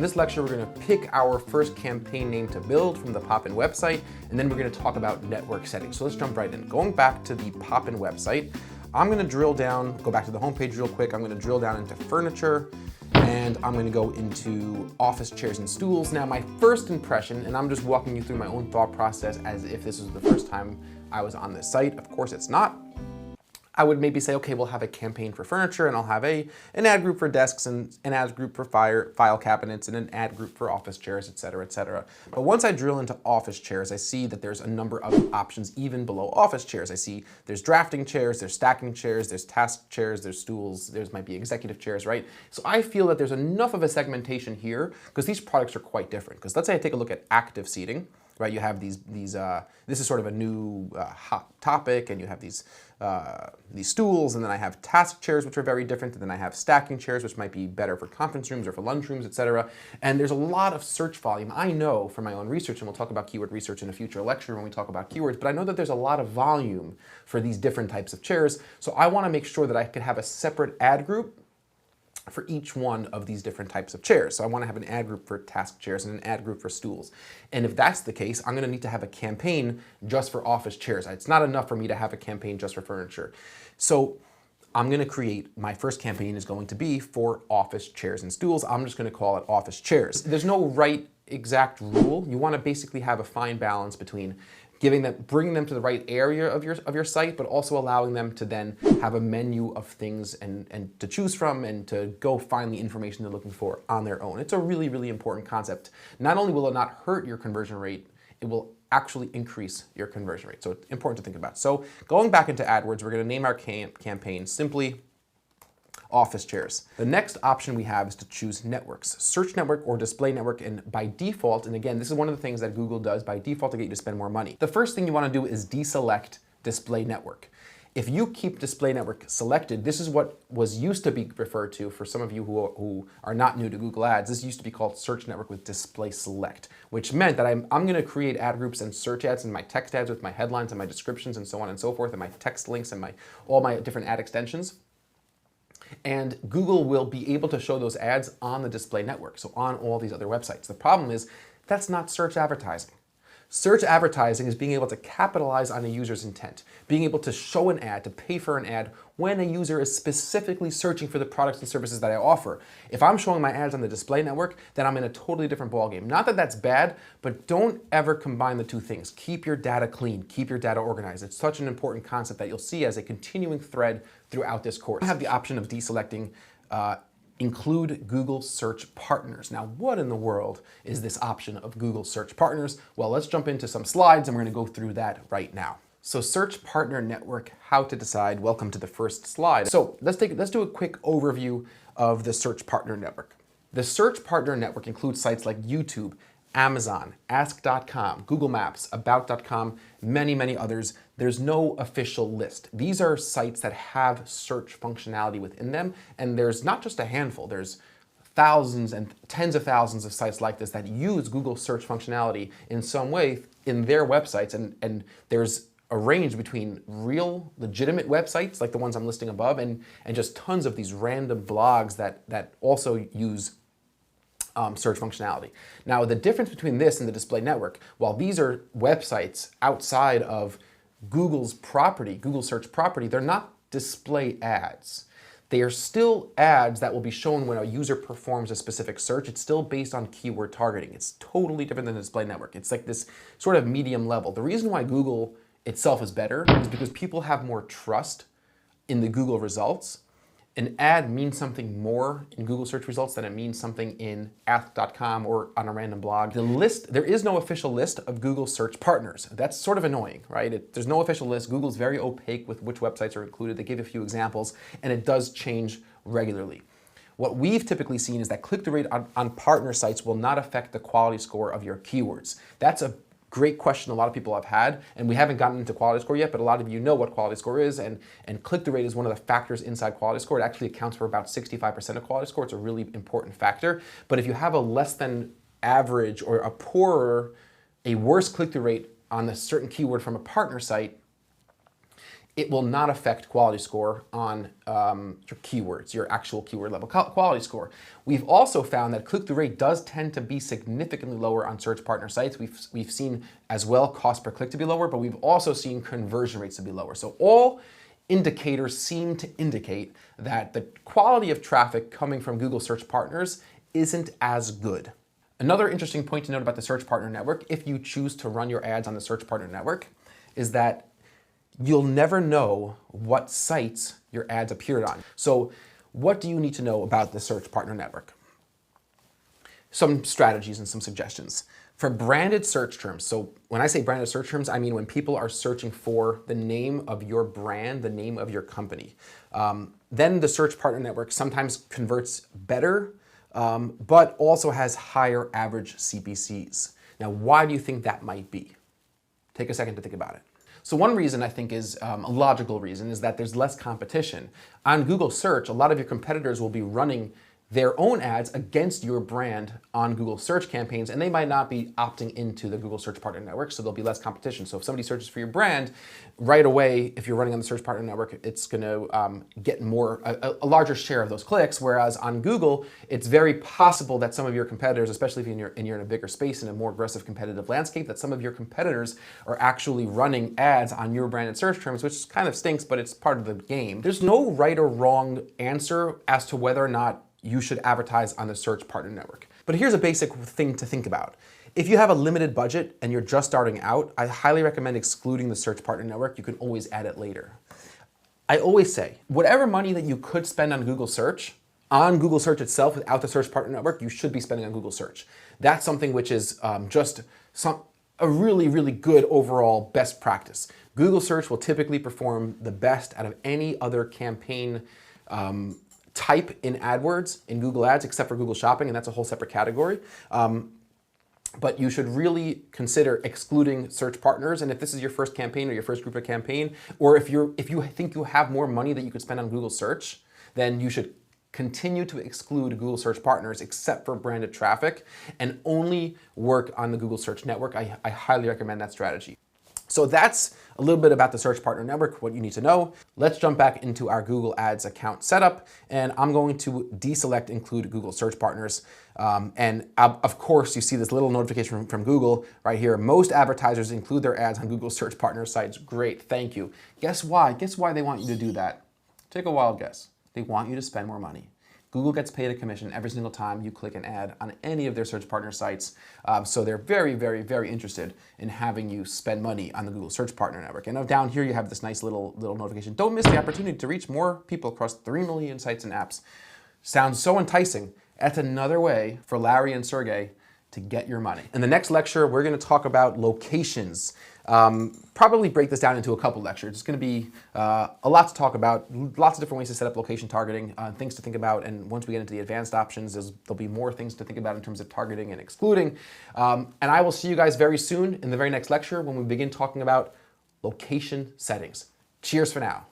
this lecture, we're going to pick our first campaign name to build from the Poppin website, and then we're going to talk about network settings. So let's jump right in. Going back to the Poppin website, I'm going to drill down, go back to the homepage real quick. I'm going to drill down into furniture, and I'm going to go into office chairs and stools. Now, my first impression, and I'm just walking you through my own thought process as if this was the first time I was on this site. Of course, it's not. I would maybe say, okay, we'll have a campaign for furniture, and I'll have an ad group for desks, and an ad group for file cabinets, and an ad group for office chairs, et cetera, et cetera. But once I drill into office chairs, I see that there's a number of options even below office chairs. I see there's drafting chairs, there's stacking chairs, there's task chairs, there's stools, there's might be executive chairs, right? So I feel that there's enough of a segmentation here because these products are quite different. Because let's say I take a look at active seating, right? You have these this is sort of a new hot topic, and you have these stools, and then I have task chairs, which are very different, and then I have stacking chairs, which might be better for conference rooms or for lunch rooms, etc. And there's a lot of search volume. I know from my own research, and we'll talk about keyword research in a future lecture when we talk about keywords, but I know that there's a lot of volume for these different types of chairs, so I want to make sure that I could have a separate ad group for each one of these different types of chairs. So I want to have an ad group for task chairs and an ad group for stools. And if that's the case, I'm going to need to have a campaign just for office chairs. It's not enough for me to have a campaign just for furniture. So I'm going to create, my first campaign is going to be for office chairs and stools. I'm just going to call it office chairs. There's no right exact rule. You want to basically have a fine balance between bringing them to the right area of your site, but also allowing them to then have a menu of things and to choose from and to go find the information they're looking for on their own. It's a really, really important concept. Not only will it not hurt your conversion rate, it will actually increase your conversion rate. So it's important to think about. So going back into AdWords, we're going to name our campaign simply office chairs. The next option we have is to choose networks, search network or display network, and by default, and again, this is one of the things that Google does by default to get you to spend more money. The first thing you want to do is deselect display network. If you keep display network selected, this is what was used to be referred to for some of you who are not new to Google Ads. This used to be called search network with display select, which meant that I'm going to create ad groups and search ads and my text ads with my headlines and my descriptions and so on and so forth, and my text links and all my different ad extensions. And Google will be able to show those ads on the display network, so on all these other websites. The problem is that's not search advertising. Search advertising is being able to capitalize on a user's intent, being able to show an ad, to pay for an ad when a user is specifically searching for the products and services that I offer. If I'm showing my ads on the display network, then I'm in a totally different ballgame. Not that that's bad, but don't ever combine the two things. Keep your data clean, keep your data organized. It's such an important concept that you'll see as a continuing thread throughout this course. I have the option of deselecting include Google Search Partners. Now, what in the world is this option of Google Search Partners? Well, let's jump into some slides and we're going to go through that right now. So Search Partner Network, how to decide. Welcome to the first slide. So let's do a quick overview of the Search Partner Network. The Search Partner Network includes sites like YouTube, Amazon, Ask.com, Google Maps, About.com, many, many others. There's no official list. These are sites that have search functionality within them, and there's not just a handful. There's thousands and tens of thousands of sites like this that use Google search functionality in some way in their websites, and there's a range between real, legitimate websites like the ones I'm listing above and just tons of these random blogs that also use search functionality. Now, the difference between this and the display network, while these are websites outside of Google's property, Google search property, they're not display ads. They are still ads that will be shown when a user performs a specific search. It's still based on keyword targeting. It's totally different than the display network. It's like this sort of medium level. The reason why Google itself is better is because people have more trust in the Google results. An ad means something more in Google search results than it means something in Ask.com or on a random blog. There is no official list of Google search partners. That's sort of annoying, right? There's no official list. Google's very opaque with which websites are included. They give a few examples, and it does change regularly. What we've typically seen is that click-through rate on partner sites will not affect the quality score of your keywords. That's a great question a lot of people have had, and we haven't gotten into quality score yet, but a lot of you know what quality score is, and click-through rate is one of the factors inside quality score. It actually accounts for about 65% of quality score. It's a really important factor. But if you have a less than average or a worse click-through rate on a certain keyword from a partner site, it will not affect quality score on your keywords, your actual keyword level quality score. We've also found that click-through rate does tend to be significantly lower on search partner sites. We've seen as well cost per click to be lower, but we've also seen conversion rates to be lower. So all indicators seem to indicate that the quality of traffic coming from Google search partners isn't as good. Another interesting point to note about the search partner network, if you choose to run your ads on the search partner network, is that you'll never know what sites your ads appeared on. So what do you need to know about the search partner network? Some strategies and some suggestions. For branded search terms, so when I say branded search terms, I mean when people are searching for the name of your brand, the name of your company. Then the search partner network sometimes converts better, but also has higher average CPCs. Now, why do you think that might be? Take a second to think about it. So one reason I think is a logical reason is that there's less competition. On Google search, a lot of your competitors will be running their own ads against your brand on Google search campaigns, and they might not be opting into the Google search partner network, so there'll be less competition. So if somebody searches for your brand, right away, if you're running on the search partner network, it's gonna get a larger share of those clicks, whereas on Google, it's very possible that some of your competitors, especially if you're in a bigger space in a more aggressive competitive landscape, that some of your competitors are actually running ads on your branded search terms, which kind of stinks, but it's part of the game. There's no right or wrong answer as to whether or not you should advertise on the search partner network. But here's a basic thing to think about. If you have a limited budget and you're just starting out, I highly recommend excluding the search partner network. You can always add it later. I always say, whatever money that you could spend on Google search itself without the search partner network, you should be spending on Google search. That's something which is a really, really good overall best practice. Google search will typically perform the best out of any other campaign type in AdWords, in Google Ads, except for Google Shopping, and that's a whole separate category. But you should really consider excluding search partners. And if this is your first campaign or your first group of campaign, or if you think you have more money that you could spend on Google search, then you should continue to exclude Google search partners except for branded traffic and only work on the Google search network. I highly recommend that strategy. So that's a little bit about the search partner network, what you need to know. Let's jump back into our Google Ads account setup, and I'm going to deselect include Google search partners. And of course, you see this little notification from Google right here. Most advertisers include their ads on Google search partner sites. Great, thank you. Guess why? Guess why they want you to do that? Take a wild guess. They want you to spend more money. Google gets paid a commission every single time you click an ad on any of their search partner sites. So they're very, very, very interested in having you spend money on the Google Search Partner Network. And down here, you have this nice little notification. Don't miss the opportunity to reach more people across 3 million sites and apps. Sounds so enticing. That's another way for Larry and Sergey to get your money. In the next lecture, we're going to talk about locations. Probably break this down into a couple lectures. It's going to be a lot to talk about, lots of different ways to set up location targeting, things to think about, and once we get into the advanced options, there'll be more things to think about in terms of targeting and excluding. And I will see you guys very soon in the very next lecture when we begin talking about location settings. Cheers for now.